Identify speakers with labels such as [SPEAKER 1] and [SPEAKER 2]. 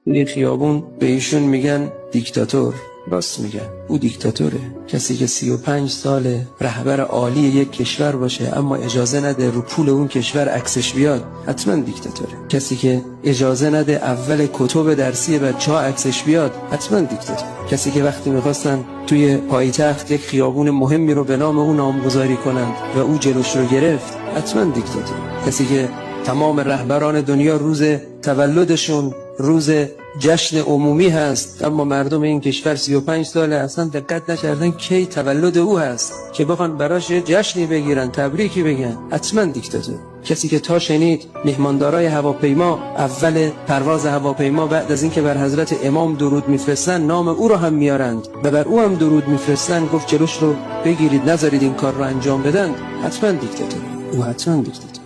[SPEAKER 1] توی خیابون به ایشون میگن دیکتاتور. راست میگن، او دیکتاتوره. کسی که 35 سال رهبر عالی یک کشور باشه اما اجازه نده رو پول اون کشور عکسش بیاد، حتما دیکتاتوره. کسی که اجازه نده اول کتب درسی بچه‌ها عکسش بیاد، حتما دیکتاتوره. کسی که وقتی میخواستن توی پایتخت یک خیابون مهمی رو به نام او نامگذاری کنند و او جلوش رو گرفت، حتما دیکتاتوره. کسی که تمام رهبران دنیا روز تولدشون روز جشن عمومی هست اما مردم این کشور 35 ساله اصلا دقت نکردن کی تولد او هست که بخوان براش جشنی بگیرن، تبریکی بگن، حتما دیکتاتور. کسی که تا شنید مهماندارای هواپیما اول پرواز هواپیما بعد از اینکه بر حضرت امام درود میفرستن نام او رو هم میارند و بر او هم درود میفرستن، گفت جلوش رو بگیرید، نذارید این کار رو انجام بدن، حتما دیکتاتور. او حتما دیکتاتور.